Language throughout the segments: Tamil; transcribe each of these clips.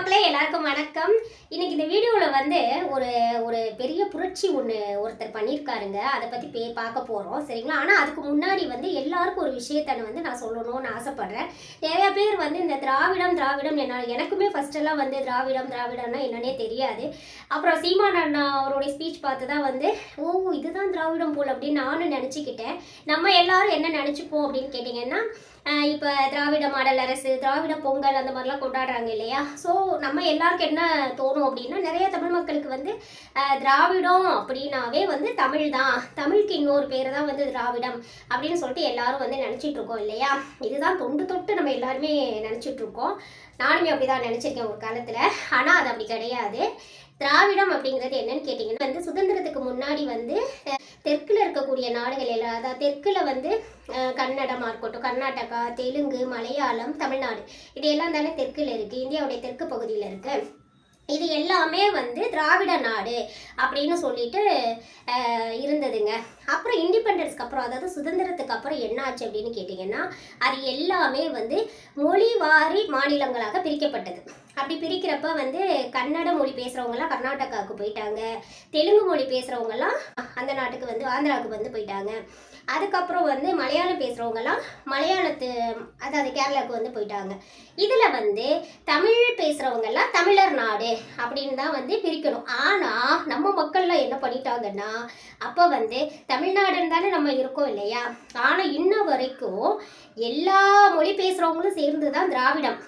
மக்களே எல்லாருக்கும் வணக்கம். இன்னைக்கு இந்த வீடியோவில் வந்து ஒரு ஒரு பெரிய புரட்சி ஒருத்தர் பண்ணியிருக்காருங்க. அதை பற்றி பார்க்க போகிறோம், சரிங்களா? ஆனால் அதுக்கு முன்னாடி வந்து எல்லாருக்கும் ஒரு விஷயத்தை வந்து நான் சொல்லணும்னு ஆசைப்பட்றேன். நிறைய பேர் வந்து இந்த திராவிடம் எனக்குமே ஃபஸ்ட்டெல்லாம் வந்து திராவிடம்னா என்னன்னே தெரியாது. அப்புறம் சீமான் அண்ணா அவருடைய ஸ்பீச் பார்த்து தான் வந்து இதுதான் திராவிடம் போல் அப்படின்னு நானும் நினச்சிக்கிட்டேன். நம்ம எல்லாரும் என்ன நினச்சிப்போம் அப்படின்னு கேட்டிங்கன்னா, இப்போ திராவிட மாடல் அரசு, திராவிட பொங்கல் அந்த மாதிரிலாம் கொண்டாடுறாங்க இல்லையா? ஸோ நம்ம எல்லாருக்கும் என்ன தோணும் அப்படின்னா, நிறைய தமிழ் மக்களுக்கு வந்து திராவிடம் அப்படின்னாவே வந்து தமிழ் தான், தமிழுக்கு இன்னொரு பேர் தான் வந்து திராவிடம் அப்படின்னு சொல்லிட்டு எல்லாரும் வந்து நினச்சிட்டு இருக்கோம் இல்லையா? இதுதான் தொட்டு நம்ம எல்லாருமே நினச்சிட்டு இருக்கோம். நானுமே அப்படி தான் நினச்சிருக்கேன் ஒரு காலத்தில். ஆனால் அது அப்படி கிடையாது. திராவிடம் அப்படிங்கிறது என்னன்னு கேட்டிங்கன்னா வந்து, சுதந்திரத்துக்கு முன்னாடி வந்து தெற்கில் இருக்கக்கூடிய நாடுகள் எல்லாம், அதாவது தெற்கில் வந்து கன்னடமாக இருக்கட்டும், கர்நாடகா, தெலுங்கு, மலையாளம், தமிழ்நாடு, இது எல்லாம் தானே தெற்கில் இருக்குது, இந்தியாவுடைய தெற்கு பகுதியில் இருக்குது. இது எல்லாமே வந்து திராவிட நாடு அப்படின்னு சொல்லிட்டு இருந்ததுங்க. அப்புறம் இண்டிபெண்டன்ஸ்க்கு அப்புறம், அதாவது சுதந்திரத்துக்கு அப்புறம் என்ன ஆச்சு அப்படின்னு கேட்டிங்கன்னா, அது எல்லாமே வந்து மொழிவாரி மாநிலங்களாக பிரிக்கப்பட்டது. அப்படி பிரிக்கிறப்ப வந்து கன்னட மொழி பேசுகிறவங்கலாம் கர்நாடகாவுக்கு போயிட்டாங்க, தெலுங்கு மொழி பேசுகிறவங்கலாம் அந்த நாட்டுக்கு வந்து ஆந்திராவுக்கு வந்து போயிட்டாங்க. அதுக்கப்புறம் வந்து மலையாளம் பேசுகிறவங்கலாம் அதாவது கேரளாவுக்கு வந்து போயிட்டாங்க. இதில் வந்து தமிழ் பேசுகிறவங்கெல்லாம் தமிழர் நாடு அப்படின்னு தான் வந்து பிரிக்கணும். ஆனால் நம்ம மக்கள்லாம் என்ன பண்ணிட்டாங்கன்னா, அப்போ வந்து தமிழ்நாடுன்னு தானே நம்ம இருக்கோம் இல்லையா? ஆனால் இன்ன வரைக்கும் எல்லா மொழி பேசுகிறவங்களும் சேர்ந்து தான் திராவிடம்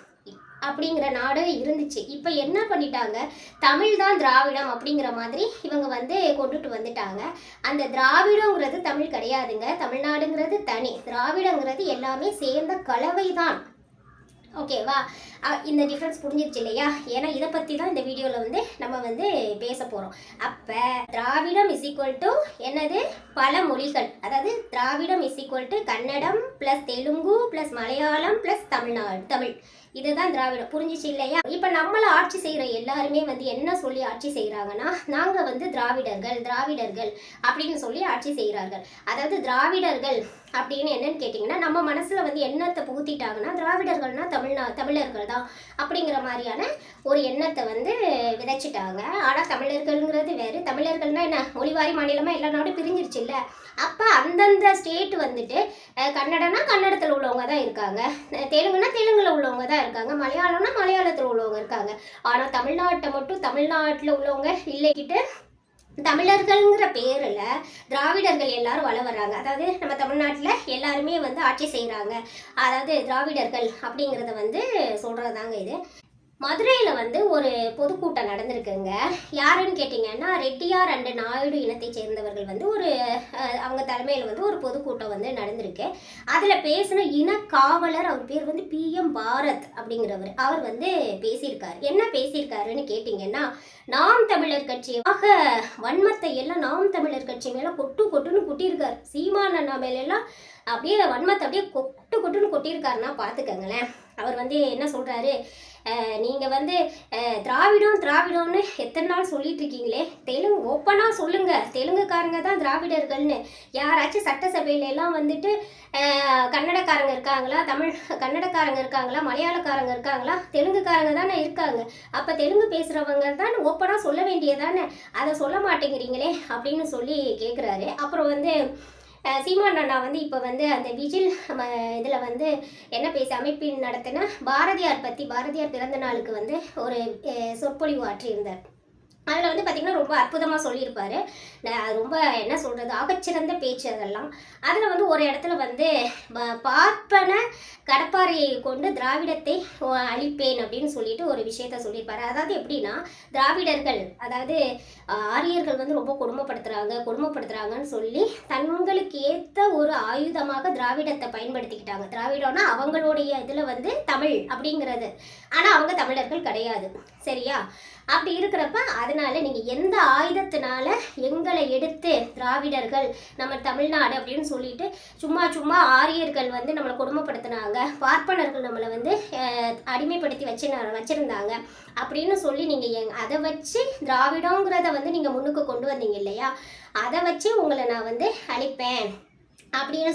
அப்படிங்கிற நாடு இருந்துச்சு. இப்போ என்ன பண்ணிட்டாங்க, தமிழ் தான் திராவிடம் அப்படிங்கிற மாதிரி இவங்க வந்து கொண்டுட்டு வந்துட்டாங்க. அந்த திராவிடங்கிறது தமிழ் கிடையாதுங்க, தமிழ்நாடுங்கிறது தனி, திராவிடங்கிறது எல்லாமே சேர்ந்த கலவை தான். ஓகேவா? இந்த டிஃப்ரென்ஸ் புரிஞ்சிருச்சு இல்லையா? ஏன்னா இதை பற்றி தான் இந்த வீடியோவில் வந்து நம்ம வந்து பேச போகிறோம். அப்போ திராவிடம் இஸ் ஈக்குவல் டு என்னது, பல மொழிகள். அதாவது திராவிடம் is equal to Kannada plus Telugu plus Malayalam plus Tamil. இதுதான் திராவிடம். புரிஞ்சிச்சு இல்லையா? இப்போ நம்மளை ஆட்சி செய்கிற எல்லாருமே வந்து என்ன சொல்லி ஆட்சி செய்கிறாங்கன்னா, நாங்கள் வந்து திராவிடர்கள் அப்படின்னு சொல்லி ஆட்சி செய்கிறார்கள். அதாவது திராவிடர்கள் அப்படின்னு என்னன்னு கேட்டிங்கன்னா, நம்ம மனசில் வந்து எண்ணத்தை புகுத்திட்டாங்கன்னா, திராவிடர்கள்னா தமிழர்கள் தான் அப்படிங்கிற மாதிரியான ஒரு எண்ணத்தை வந்து விதைச்சிட்டாங்க. ஆனால் தமிழர்கள்ங்கிறது வேறு. தமிழர்கள்னா என்ன, மொழிவாரி மாநிலமாக எல்லா நாடும் பிரிஞ்சிருச்சு இல்லை? அப்போ அந்தந்த ஸ்டேட் வந்துட்டு கன்னடனா கன்னடத்தில் உள்ளவங்க தான் இருக்காங்க, தெலுங்குனா தெலுங்கில் உள்ளவங்க தான் இருக்காங்க, மலையாளம்னா மலையாளத்தில் உள்ளவங்க இருக்காங்க. ஆனால் தமிழ்நாட்டை மட்டும் தமிழ்நாட்டில் உள்ளவங்க இல்லைக்கிட்டு தமிழர்கள்ங்கிற பேரில் திராவிடர்கள் எல்லாரும் வர்றாங்க. அதாவது நம்ம தமிழ்நாட்டில் எல்லாருமே வந்து ஆட்சி செய்கிறாங்க. அதாவது திராவிடர்கள் அப்படிங்கிறத வந்து சொல்கிறதாங்க இது. மதுரையில் வந்து ஒரு பொதுக்கூட்டம் நடந்திருக்குங்க. யாருன்னு கேட்டிங்கன்னா, ரெட்டியார் அண்ட் நாயுடு இனத்தை சேர்ந்தவர்கள் வந்து அவங்க தலைமையில் வந்து ஒரு பொதுக்கூட்டம் வந்து நடந்திருக்கு. அதில் பேசின இனக்காவலர், அவர் பேர் வந்து PM பாரத் அப்படிங்கிறவர். அவர் வந்து பேசியிருக்காரு. என்ன பேசியிருக்காருன்னு கேட்டிங்கன்னா, நாம் தமிழர் கட்சியாக வன்மத்தை எல்லாம் நாம் தமிழர் கட்சி மேலே கொட்டுன்னு கொட்டியிருக்காரு. சீமான் அண்ணா மேலெல்லாம் அப்படியே வன்மத்தை அப்படியே கொட்டுன்னு கொட்டியிருக்காருன்னா பார்த்துக்கங்களேன். அவர் வந்து என்ன சொல்கிறாரு, நீங்கள் வந்து திராவிடம்னு எத்தனை நாள் சொல்லிட்டு இருக்கீங்களே, தெலுங்கு ஓப்பனாக சொல்லுங்கள், தெலுங்குக்காரங்க தான் திராவிடர்கள்னு. யாராச்சும் சட்டசபையில எல்லாம் வந்துட்டு கன்னடக்காரங்க இருக்காங்களா, கன்னடக்காரங்க இருக்காங்களா, மலையாளக்காரங்க இருக்காங்களா, தெலுங்குக்காரங்க தானே இருக்காங்க. அப்போ தெலுங்கு பேசுகிறவங்க தான் ஓப்பனாக சொல்ல வேண்டியதானே, அதை சொல்ல மாட்டேங்கிறீங்களே அப்படின்னு சொல்லி கேட்குறாரு. அப்புறம் வந்து சீமான் அண்ணா வந்து இப்போ வந்து அந்த விஜில் இதில் வந்து என்ன அமைப்பின் நடத்தின பாரதியார் பிறந்த நாளுக்கு வந்து ஒரு சொற்பொழிவு ஆற்றியிருந்தார். அதில் வந்து பார்த்திங்கன்னா ரொம்ப அற்புதமாக சொல்லியிருப்பார். ரொம்ப என்ன சொல்கிறது, ஆகச்சிறந்த பேச்சு அதெல்லாம். அதில் வந்து ஒரு இடத்துல வந்து பார்ப்பன கடப்பாறையை கொண்டு திராவிடத்தை அழிப்பேன் அப்படின்னு சொல்லிட்டு ஒரு விஷயத்த சொல்லியிருப்பார். அதாவது எப்படின்னா, திராவிடர்கள், அதாவது ஆரியர்கள் வந்து ரொம்ப கொடுமைப்படுத்துகிறாங்கன்னு சொல்லி தங்களுக்கு ஏற்ற ஒரு ஆயுதமாக திராவிடத்தை பயன்படுத்திக்கிட்டாங்க. திராவிடம்னா அவங்களுடைய இதில் வந்து தமிழ் அப்படிங்கிறது, ஆனால் அவங்க தமிழர்கள் கிடையாது, சரியா? அப்படி இருக்கிறப்ப அதனால நீங்கள் எந்த ஆயுதத்தினால எங்களை எடுத்து திராவிடர்கள் நம்ம தமிழ்நாடு அப்படின்னு சொல்லிட்டு சும்மா ஆரியர்கள் வந்து நம்மளை கொடுமைப்படுத்தினாங்க, பார்ப்பனர்கள் நம்மளை வந்து அடிமைப்படுத்தி வச்சிருந்தாங்க அப்படின்னு சொல்லி நீங்கள் அதை வச்சு திராவிடங்கிறத வந்து நீங்கள் முன்னுக்கு கொண்டு வந்தீங்க இல்லையா? அதை வச்சு உங்களை நான் வந்து அழிப்பேன் அப்படின்னு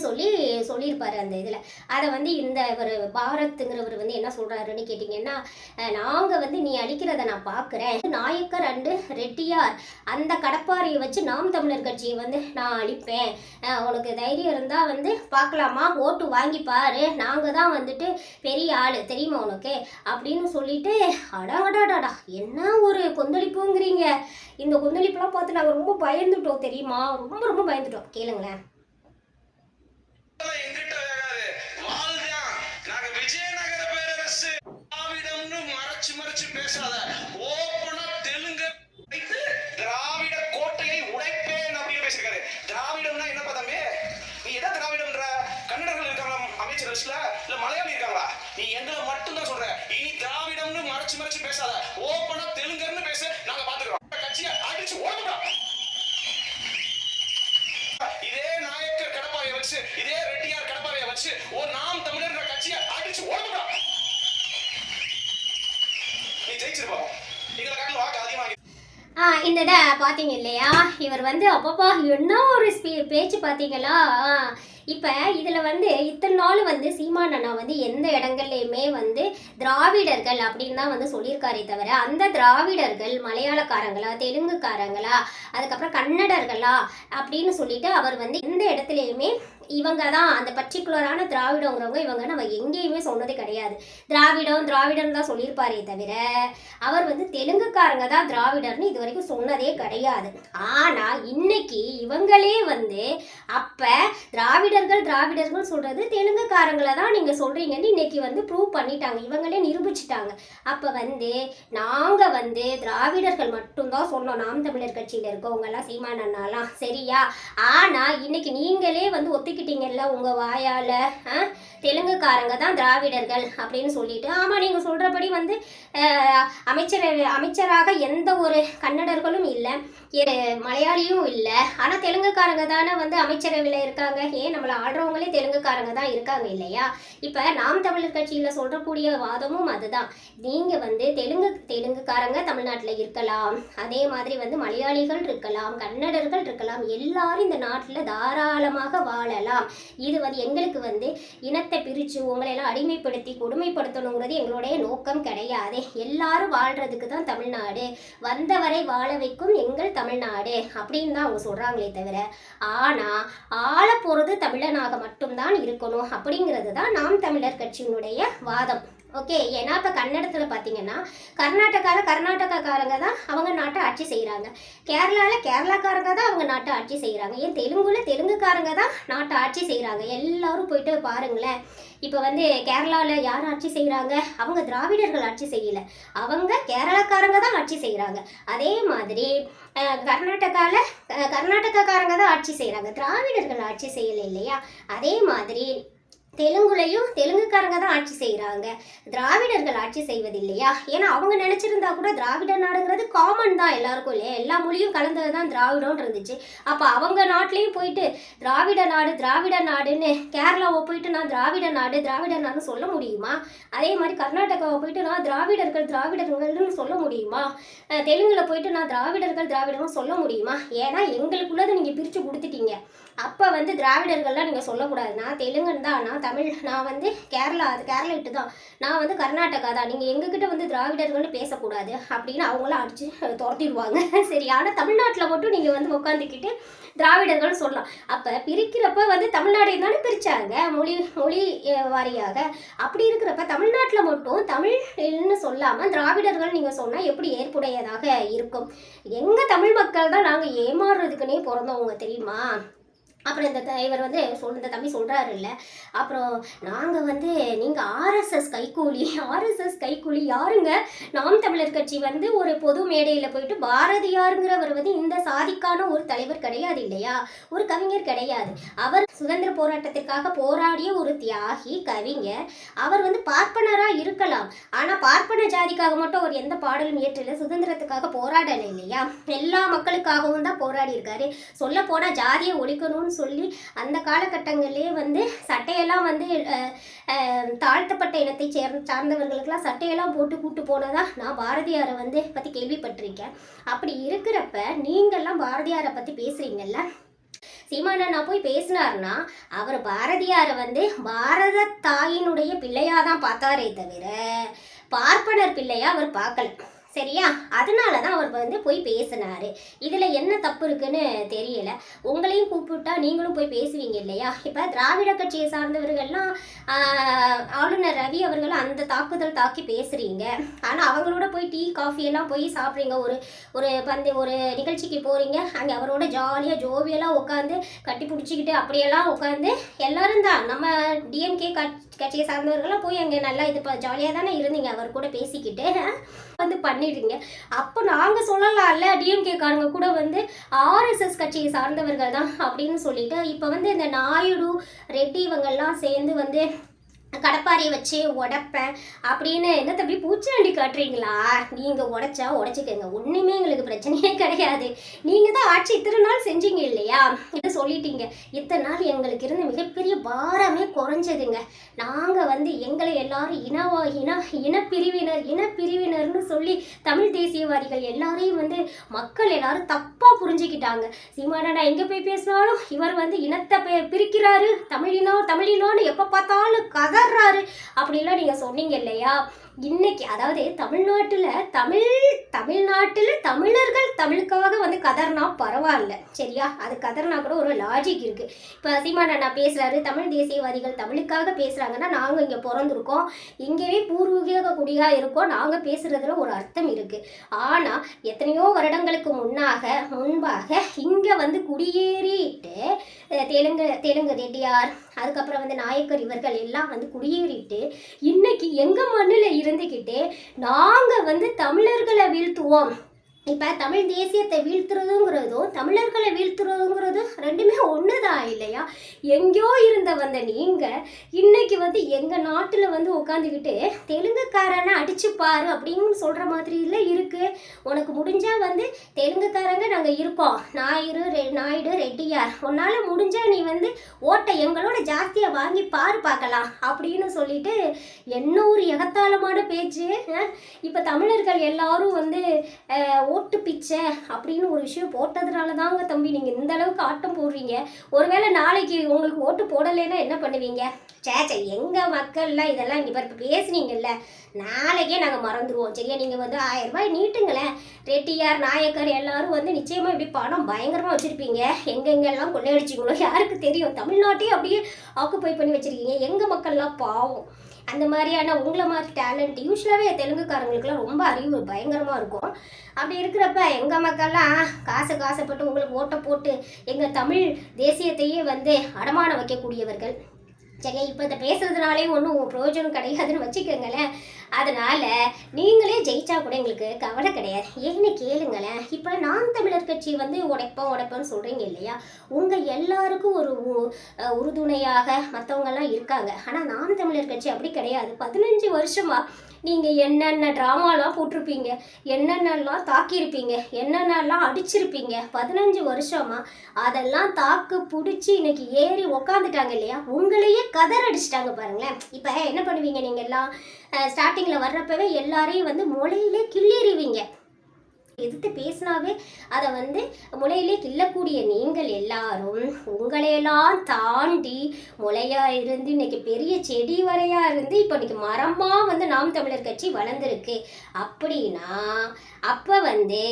சொல்லியிருப்பாரு அந்த இதில். அதை வந்து இந்த ஒரு பாரத்துங்கிறவர் வந்து என்ன சொல்கிறாருன்னு கேட்டிங்கன்னா, நாங்கள் வந்து நீ அடிக்கிறத நான் பார்க்குறேன், நாயக்கர் அண்டு ரெட்டியார் அந்த கடப்பாறையை வச்சு நாம் தமிழர் கட்சியை வந்து நான் அழிப்பேன், உனக்கு தைரியம் இருந்தால் வந்து பார்க்கலாமா, ஓட்டு வாங்கி பாரு, நாங்கள் தான் வந்துட்டு பெரிய ஆள் தெரியுமா உனக்கு அப்படின்னு சொல்லிட்டு, அடாடாடாடா என்ன ஒரு கொந்தளிப்புங்கிறீங்க. இந்த கொந்தளிப்புலாம் பார்த்து நாங்கள் ரொம்ப பயந்துட்டோம் தெரியுமா, ரொம்ப ரொம்ப பயந்துட்டோம். கேளுங்களேன். மலையாளி இருக்காங்களா? நீ எங்களை மட்டும் தான் சொல்ற. இனி திராவிடம்னு மறைச்சு மறைச்சு பேசாத, ஓப்பனா தெலுங்குன்னு பேசு, நாங்க பாத்துக்கிறோம். கட்சியை அடிச்சு ஓடுறோம். இதே நாயக்கர் கடப்பாறையை வச்சு, இதே ரெட்டியார் கடப்பாறையை வச்சு ஒரு நாம் தமிழர் கட்சியை அடிச்சு ஓடுறோம். நீ ஜெயிச்சிருப்போம். எங்களை காட்டில் வாக்கு அதிகமாக. இந்த இதை பார்த்தீங்க இல்லையா, இவர் வந்து அப்பப்பா என்ன ஒரு பேச்சு பார்த்தீங்களா. இப்போ இதில் வந்து இத்தனை நாள் வந்து சீமான் அண்ணா வந்து எந்த இடங்கள்லையுமே வந்து திராவிடர்கள் அப்படின்னு தான் வந்து சொல்லியிருக்காரே தவிர, அந்த திராவிடர்கள் மலையாளக்காரங்களா தெலுங்குக்காரங்களா அதுக்கப்புறம் கன்னடர்களா அப்படின்னு சொல்லிட்டு அவர் வந்து எந்த இடத்துலையுமே இவங்க தான் அந்த பர்டிகுலரான திராவிடங்கிறவங்க இவங்க நம்ம எங்கேயுமே சொன்னது கிடையாது. திராவிடன் தான் சொல்லியிருப்பாரே தவிர அவர் வந்து தெலுங்குக்காரங்க தான் திராவிடர்னு இது வரைக்கும் சொன்னதே கிடையாது. ஆனால் இன்னைக்கு இவங்களே வந்து அப்போ திராவிடர்கள் சொல்கிறது தெலுங்குக்காரங்களை தான் நீங்கள் சொல்கிறீங்கன்னு இன்னைக்கு வந்து ப்ரூவ் பண்ணிட்டாங்க, இவங்களே நிரூபிச்சிட்டாங்க. அப்போ வந்து நாங்கள் வந்து திராவிடர்கள் மட்டும்தான் சொன்னோம், நாம் தமிழர் கட்சியில் இருக்கவங்கெல்லாம் சீமான் அண்ணாலாம் சரியா. ஆனால் இன்னைக்கு நீங்களே வந்து ஒத்துக்கிட்டீங்கல்ல உங்கள் வாயால் தெலுங்குக்காரங்க தான் திராவிடர்கள் அப்படின்னு சொல்லிட்டு. ஆமாம், நீங்கள் சொல்கிறபடி வந்து அமைச்சராக எந்த ஒரு கன்னடர்களும் இல்லை, மலையாளியும் இல்லை. ஆனால் தெலுங்குக்காரங்க தானே வந்து அமைச்சரவையில் இருக்காங்க. ஏன் நம்மளை ஆடுறவங்களே தெலுங்குக்காரங்க தான் இருக்காங்க இல்லையா. இப்போ நாம் தமிழர் கட்சியில் சொல்கிறக்கூடிய வாதமும் அதுதான். நீங்கள் வந்து தெலுங்குக்காரங்க தமிழ்நாட்டில் இருக்கலாம், அதே மாதிரி வந்து மலையாளிகள் இருக்கலாம், கன்னடர்கள் இருக்கலாம், எல்லாரும் இந்த நாட்டில் தாராளமாக வாழலாம். இது வந்து எங்களுக்கு வந்து இனத்தை பிரித்து உங்களையெல்லாம் அடிமைப்படுத்தி கொடுமைப்படுத்தணுங்கிறது எங்களுடைய நோக்கம் கிடையாது. எல்லாரும் வாழ்கிறதுக்கு தான் தமிழ்நாடு, வந்தவரை வாழ வைக்கும் எங்கள் தமிழ்நாடு அப்படின்னு தான் அவங்க சொல்கிறாங்களே தவிர, ஆனால் ஆள போகிறது தமிழனாக மட்டும்தான் இருக்கணும் அப்படிங்கிறது தான் நாம் தமிழர் கட்சியினுடைய வாதம். ஓகே, ஏன்னா இப்போ கன்னடத்தில் பார்த்தீங்கன்னா கர்நாடகாக்காரங்க தான் அவங்க நாட்டை ஆட்சி செய்கிறாங்க, கேரளாக்காரங்க தான் அவங்க நாட்டை ஆட்சி செய்கிறாங்க, ஏன் தெலுங்குக்காரங்க தான் நாட்டை ஆட்சி செய்கிறாங்க. எல்லாரும் போயிட்டு பாருங்களேன். இப்போ வந்து கேரளாவில் யார் ஆட்சி செய்கிறாங்க, அவங்க திராவிடர்கள் ஆட்சி செய்யலை, அவங்க கேரளாக்காரங்க தான் ஆட்சி செய்கிறாங்க. அதே மாதிரி கர்நாடகாக்காரங்க தான் ஆட்சி செய்கிறாங்க, திராவிடர்கள் ஆட்சி செய்யலை இல்லையா. அதே மாதிரி தெலுங்குக்காரங்க தான் ஆட்சி செய்கிறாங்க, திராவிடர்கள் ஆட்சி செய்வது இல்லையா. ஏன்னா அவங்க நினச்சிருந்தா கூட திராவிட நாடுங்கிறது காமன் தான் எல்லாருக்கும் இல்லையா, எல்லா மொழியும் கலந்தது தான் திராவிடம்னு இருந்துச்சு. அப்போ அவங்க நாட்டிலையும் போயிட்டு திராவிட நாடுன்னு கேரளாவை போயிட்டு நான் திராவிட நாடுன்னு சொல்ல முடியுமா? அதே மாதிரி கர்நாடகாவை போயிட்டு நான் திராவிடர்கள்னு சொல்ல முடியுமா? தெலுங்குல போயிட்டு நான் திராவிடர்கள்னு சொல்ல முடியுமா? ஏன்னா எங்களுக்குள்ளதை நீங்கள் பிரித்து கொடுத்துட்டீங்க. அப்போ வந்து திராவிடர்கள்லாம் நீங்கள் சொல்லக்கூடாது, நான் தெலுங்குன்னு தான், நான் வந்து கேரளாட்டு தான், நான் வந்து கர்நாடகா தான், நீங்கள் எங்ககிட்ட வந்து திராவிடர்கள்னு பேசக்கூடாது அப்படின்னு அவங்களாம் அடித்து துரத்திடுவாங்க. சரி, ஆனால் தமிழ்நாட்டில் மட்டும் நீங்கள் வந்து உட்காந்துக்கிட்டு திராவிடர்கள் சொல்லலாம். அப்போ பிரிக்கிறப்ப வந்து தமிழ்நாடை தானே பிரித்தாங்க மொழி வாரியாக. அப்படி இருக்கிறப்ப தமிழ்நாட்டில் மட்டும் தமிழ்னு சொல்லாமல் திராவிடர்கள் நீங்கள் சொன்னால் எப்படி ஏற்புடையதாக இருக்கும்? எங்கள் தமிழ் மக்கள் தான் நாங்கள் ஏமாறுறதுக்குன்னே பிறந்தவங்க தெரியுமா. அப்புறம் இவர் வந்து இந்த தம்பி சொல்கிறாரு இல்லை, அப்புறம் நாங்கள் வந்து நீங்கள் ஆர்எஸ்எஸ் கைக்கூலி யாருங்க? நாம் தமிழர் கட்சி வந்து ஒரு பொது மேடையில் போயிட்டு பாரதியாருங்கிறவர் வந்து இந்த சாதிக்கான ஒரு தலைவர் கிடையாது இல்லையா, ஒரு கவிஞர் கிடையாது. அவர் சுதந்திர போராட்டத்திற்காக போராடிய ஒரு தியாகி கவிஞர். அவர் வந்து பார்ப்பனராக இருக்கலாம், ஆனால் பார்ப்பன ஜாதிக்காக மட்டும் அவர் எந்த பாடலும் இயற்றலை, சுதந்திரத்துக்காக போராடலை இல்லையா, எல்லா மக்களுக்காகவும் தான் போராடி இருக்காரு. சொல்ல போனால் ஜாதியை ஒழிக்கணும்னு சொல்லி அந்த காலகட்டங்களிலே வந்து சட்டையெல்லாம் வந்து தாழ்த்தப்பட்ட இனத்தை சார்ந்தவர்களுக்கெல்லாம் சட்டையெல்லாம் போட்டு கூட்டு போனதா நான் பாரதியாரை வந்து பற்றி கேள்விப்பட்டிருக்கேன். அப்படி இருக்கிறப்ப நீங்கள்லாம் பாரதியாரை பற்றி பேசுகிறீங்கல்ல, சீமானண்ணா போய் பேசினார்னா அவர் பாரதியாரை வந்து பாரத தாயினுடைய பிள்ளையாக தான் பார்த்தாரே தவிர பார்ப்பனர் பிள்ளையா அவர் பார்க்கல. சரியா? அதனால தான் அவர் வந்து போய் பேசினாரு. இதில் என்ன தப்பு இருக்குன்னு தெரியல. உங்களையும் கூப்பிட்டா நீங்களும் போய் பேசுவீங்க இல்லையா? இப்போ திராவிட கட்சியை சார்ந்தவர்கள்லாம் ஆளுநர் ரவி அவர்கள் அந்த தாக்குதல் தாக்கி பேசுகிறீங்க. ஆனால் அவங்களோட போய் டீ காஃபி எல்லாம் போய் சாப்பிட்றீங்க. ஒரு நிகழ்ச்சிக்கு போகிறீங்க, அங்கே அவரோட ஜாலியாக ஜோவியெல்லாம் உட்காந்து கட்டி பிடிச்சிக்கிட்டு அப்படியெல்லாம் உட்காந்து எல்லாரும் தான் நம்ம டிஎம்கே கட்சியை சார்ந்தவர்கள்லாம் போய் அங்கே நல்லா இது ஜாலியாக தானே இருந்தீங்க அவர் கூட பேசிக்கிட்டு வந்து பண்ணிடுறீங்க. அப்போ நாங்கள் சொல்லலாம்ல, டிஎம்கே காரங்க கூட வந்து ஆர்எஸ்எஸ் கட்சியை சார்ந்தவர்கள் தான் அப்படின்னு சொல்லிட்டு இப்போ வந்து இந்த நாயுடு ரெட்டி இவங்கெல்லாம் சேர்ந்து வந்து கடப்பாரியை வச்சு உடைப்பேன் அப்படின்னு என்ன தம்பி பூச்சாண்டி காட்டுறீங்களா? நீங்கள் உடைச்சா உடைச்சிக்கங்க, ஒன்றுமே எங்களுக்கு பிரச்சனையே கிடையாது. நீங்கள் தான் ஆட்சி இத்தனை நாள் செஞ்சீங்க இல்லையா? இதை சொல்லிட்டீங்க. இத்தனை நாள் எங்களுக்கு இருந்த மிகப்பெரிய பாரமே குறைஞ்சதுங்க. நாங்கள் வந்து எங்களை எல்லாரும் இனப்பிரிவினர்னு சொல்லி தமிழ் தேசியவாதிகள் எல்லாரையும் வந்து மக்கள் எல்லாரும் தப்பாக புரிஞ்சுக்கிட்டாங்க. சீமானண்ணா எங்கே போய் பேசினாலும் இவர் வந்து இனத்தை பிரிக்கிறாரு, தமிழினோன்னு எப்போ பார்த்தாலும் கதறாரு அப்படிலாம் நீங்கள் சொன்னீங்க இல்லையா? இன்னைக்கு அதாவது தமிழ்நாட்டில் தமிழர்கள் தமிழுக்காக வந்து கதர்னா பரவாயில்ல, சரியா? அது கதர்னா கூட ஒரு லாஜிக் இருக்குது. இப்போ சீமானண்ணா பேசுகிறாரு, தமிழ் தேசியவாதிகள் தமிழுக்காக பேசுகிறாங்கன்னா நாங்கள் இங்கே பிறந்திருக்கோம், இங்கேயே பூர்வீக குடியாக இருக்கோம், நாங்கள் பேசுகிறதுல ஒரு அர்த்தம் இருக்குது. ஆனால் எத்தனையோ வருடங்களுக்கு முன்பாக இங்கே வந்து குடியேறிட்டு தெலுங்கு ரெட்டியார், அதுக்கப்புறம் வந்து நாயக்கர் இவர்கள் எல்லாம் வந்து குடியேறிட்டு இன்னைக்கு எங்கள் மண்ணில் இருந்துக்கிட்டு நாங்கள் வந்து தமிழர்களை வீழ்த்துவோம். இப்போ தமிழ் தேசியத்தை வீழ்த்துறதுங்கிறதும் தமிழர்களை வீழ்த்துறதுங்கிறதும் ரெண்டுமே ஒன்று தான் இல்லையா? எங்கேயோ இருந்த வந்த நீங்கள் இன்னைக்கு வந்து எங்கள் நாட்டில் வந்து உட்காந்துக்கிட்டு தெலுங்குக்காரனை அடிச்சுப்பாரு அப்படின்னு சொல்கிற மாதிரில இருக்குது. உனக்கு முடிஞ்சால் வந்து தெலுங்குக்காரங்க நாங்கள் இருக்கோம், நாயுடு ரெட்டியார், உன்னால் முடிஞ்சால் நீ வந்து ஓட்டை எங்களோட ஜாஸ்தியாக வாங்கி பார்க்கலாம் அப்படின்னு சொல்லிட்டு என்ன ஒரு எகத்தாளமான பேச்சு. இப்போ தமிழர்கள் எல்லாரும் வந்து ஓட்டு பிச்சை அப்படின்னு ஒரு விஷயம் போட்டதுனால தாங்க தம்பி நீங்கள் இந்த அளவுக்கு ஆட்டம் போடுறீங்க. ஒருவேளை நாளைக்கு உங்களுக்கு ஓட்டு போடலைன்னா என்ன பண்ணுவீங்க? சேச்சை எங்கள் மக்கள்லாம் இதெல்லாம் இங்கே இப்போ பேசுனீங்கல்ல, நாளைக்கே நாங்கள் மறந்துடுவோம், சரியா? நீங்கள் வந்து 1000 ரூபாய் நீட்டுங்களேன். ரெட்டியார் நாயக்கர் எல்லாரும் வந்து நிச்சயமாக இப்படி பணம் பயங்கரமாக வச்சுருப்பீங்க. எங்கெங்கெல்லாம் கொள்ளையடிச்சிங்களோ யாருக்கு தெரியும்? தமிழ்நாட்டையும் அப்படியே ஆக்குப்பை பண்ணி வச்சுருக்கீங்க. எங்கள் மக்கள்லாம் பாவம். அந்த மாதிரியான உங்களை மாதிரி டேலண்ட் யூஸ்வலாகவே தெலுங்குக்காரங்களுக்குலாம் ரொம்ப அறிவு பயங்கரமாக இருக்கும். அப்படி இருக்கிறப்ப எங்கள் மக்கள்லாம் காசுப்பட்டு உங்களுக்கு ஓட்டை போட்டு எங்கள் தமிழ் தேசியத்தையே வந்து அடமானம் வைக்கக்கூடியவர்கள், சரியா? இப்போ இதை பேசுறதுனாலே ஒன்றும் பிரயோஜனம் கிடையாதுன்னு வச்சுக்கோங்களேன். அதனால் நீங்களே ஜெயிச்சா கூட எங்களுக்கு கவலை கிடையாது. ஏன்னு கேளுங்களேன், இப்போ நாம் தமிழர் கட்சி வந்து உடைப்போன்னு சொல்கிறீங்க இல்லையா? உங்கள் எல்லாருக்கும் ஒரு உறுதுணையாக மற்றவங்கெல்லாம் இருக்காங்க. ஆனால் நாம் தமிழர் கட்சி அப்படி கிடையாது. 15 வருஷமாக நீங்கள் என்னென்ன ட்ராமாலாம் போட்டிருப்பீங்க, என்னென்னலாம் தாக்கியிருப்பீங்க, என்னென்னலாம் அடிச்சிருப்பீங்க. 15 வருஷமாக அதெல்லாம் தாக்கு பிடிச்சி இன்னைக்கு ஏறி உக்காந்துட்டாங்க இல்லையா? உங்களையே கதர் அடிச்சிட்டாங்க பாருங்களேன். இப்போ என்ன பண்ணுவீங்க? நீங்கள் எல்லாம் ஸ்டார்டிங்கில் வர்றப்பவே எல்லாரையும் வந்து முளையிலே கிள்ளிடுவீங்க. எதிர்த்து பேசினாவே அதை வந்து முளையிலே கிள்ளக்கூடிய நீங்கள் எல்லாரும் உங்களையெல்லாம் தாண்டி முளையாக இருந்து இன்னைக்கு பெரிய செடி வரையாக இருந்து இப்போ இன்னைக்கு மரமாக வந்து நாம் தமிழர் கட்சி வளர்ந்துருக்கு. அப்படின்னா அப்போ வந்து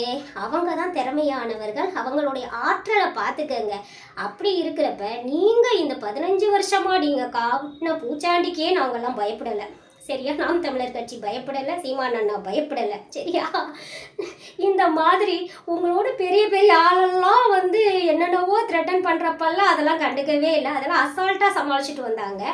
அவங்க தான் திறமையானவர்கள், அவங்களுடைய ஆற்றலை பார்த்துக்கங்க. அப்படி இருக்கிறப்ப நீங்கள் இந்த 15 வருஷமாக நீங்கள் காட்டின பூச்சாண்டிக்கே நாங்கள்லாம் பயப்படலை, சரியா? நாம் தமிழர் கட்சி பயப்படலை, சீமானண்ணா பயப்படலை, சரியா? இந்த மாதிரி உங்களோட பெரிய ஆளெல்லாம் வந்து என்னென்னவோ த்ரெட்டன் பண்ணுறப்பெல்லாம் அதெல்லாம் கண்டுக்கவே இல்லை, அதெல்லாம் அசால்ட்டாக சமாளிச்சுட்டு வந்தாங்க.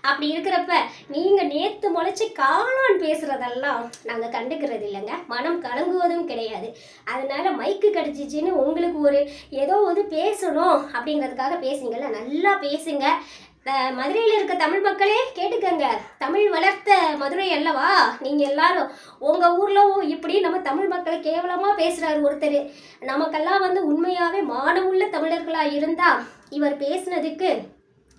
அப்படி இருக்கிறப்ப நீங்கள் நேற்று முளைச்சி காளான் பேசுகிறதெல்லாம் நாங்கள் கண்டுக்கிறது இல்லைங்க, மனம் கலங்குவதும் கிடையாது. அதனால மைக்கு கிடச்சிச்சின்னு உங்களுக்கு ஒரு ஏதோ ஒரு பேசணும் அப்படிங்கிறதுக்காக பேசுனீங்கல்ல, நல்லா பேசுங்க. மதுரையில் இருக்க தமிழ் மக்களே கேட்டுக்கங்க, தமிழ் வளர்த்த மதுரை அல்லவா நீங்கள் எல்லாரும். உங்கள் ஊரில் இப்படி நம்ம தமிழ் மக்களை கேவலமாக பேசுகிறாரு ஒருத்தர். நமக்கெல்லாம் வந்து உண்மையாகவே மானமுள்ள தமிழர்களாக இருந்தால் இவர் பேசுனதுக்கு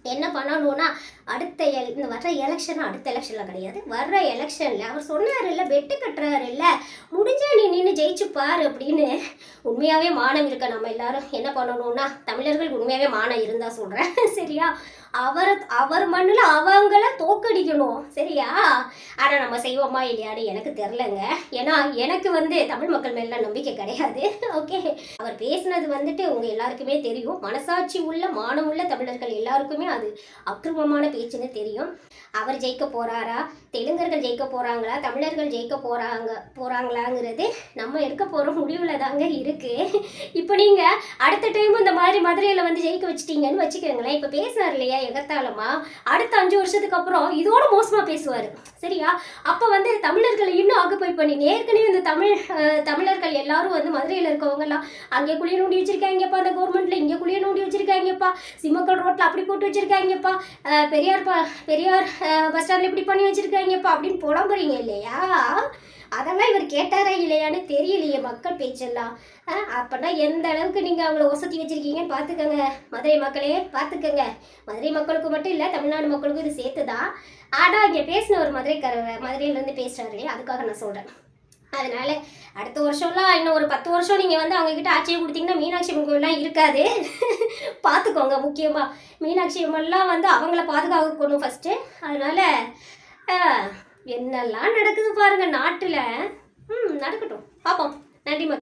என்ன பண்ணணும்னா வர்ற எலெக்ஷனில் கிடையாது, வர்ற எலெக்ஷனில் அவர் சொன்னார் இல்லை, வெட்டு கட்டுறாரு இல்லை, முடிஞ்சா நீ நின்று ஜெயிச்சு பாரு அப்படின்னு உண்மையாகவே மானம் இருக்க நம்ம எல்லாரும் என்ன பண்ணணும்னா, தமிழர்களுக்கு உண்மையாகவே மானம் இருந்தால் சொல்கிறேன் சரியா, அவர் மண்ணில் அவங்கள தோக்கடிக்கணும் சரியா. ஆனால் நம்ம செய்வோமா இல்லையான்னு எனக்கு தெரிலங்க. ஏன்னா எனக்கு வந்து தமிழ் மக்கள் மேல நம்பிக்கை கிடையாது. ஓகே, அவர் பேசினது வந்துட்டு உங்கள் எல்லாருக்குமே தெரியும். மனசாட்சி உள்ள மானம் உள்ள தமிழர்கள் எல்லாருக்குமே அது அக்கிரமமான பேச்சுன்னு தெரியும். அவர் ஜெயிக்க போகிறாரா, தெலுங்கர்கள் ஜெயிக்க போகிறாங்களா, தமிழர்கள் ஜெயிக்க போகிறாங்களாங்கிறது நம்ம எடுக்க போகிற முடிவில் தாங்க இருக்குது. இப்போ நீங்கள் அடுத்த டைம் இந்த மாதிரி மதுரையில் வந்து ஜெயிக்க வச்சிட்டீங்கன்னு வச்சுக்கோங்களேன். இப்போ பேசுனார் இல்லையா எகத்தாளமா, அடுத்த 5 வருஷத்துக்கு அப்புறம் இதோட மோசமாக பேசுவார் சரியா. அப்போ வந்து தமிழர்களை இன்னும் ஆக்குப்பை பண்ணி, ஏற்கனவே இந்த தமிழர்கள் எல்லாரும் வந்து மதுரையில் இருக்கவங்கலாம் அங்கே குளிய நோண்டி வச்சுருக்காங்கப்பா, அந்த கவர்மெண்ட்டில் இங்கே குளிய நோண்டி வச்சுருக்காங்கப்பா, சிம்மக்கல் ரோட்டில் அப்படி போட்டு வச்சுருக்காங்கப்பா, பெரியார் பஸ் ஸ்டாண்டில் இப்படி பண்ணி வச்சுருக்காங்கப்பா அப்படின்னு புலம்புறீங்க இல்லையா. அதெல்லாம் இவர் கேட்டாரா இல்லையான்னு தெரியலையே மக்கள் பேச்செல்லாம். அப்போனா எந்த அளவுக்கு நீங்கள் அவங்கள ஒசத்தி வச்சுருக்கீங்கன்னு பார்த்துக்கோங்க மதுரை மக்களே, பார்த்துக்கோங்க. மதுரை மக்களுக்கு மட்டும் இல்லை, தமிழ்நாடு மக்களுக்கும் இது சேர்த்து தான். ஆனால் இங்கே பேசின ஒரு மதுரையிலேருந்து பேசுகிறாரு, அதுக்காக நான் சொல்கிறேன். அதனால் அடுத்த வருஷம்லாம் இன்னும் ஒரு 10 வருஷம் நீங்கள் வந்து அவங்கக்கிட்ட ஆட்சியை கொடுத்தீங்கன்னா மீனாட்சி அம்மன் கோயிலெலாம் இருக்காது. பார்த்துக்கோங்க. முக்கியமாக மீனாட்சி அம்மன்லாம் வந்து அவங்கள பாதுகாக்கணும் ஃபஸ்ட்டு. அதனால் என்னெல்லாம் நடக்குது பாருங்கள் நாட்டில். நடக்கட்டும், பார்ப்போம். நன்றி.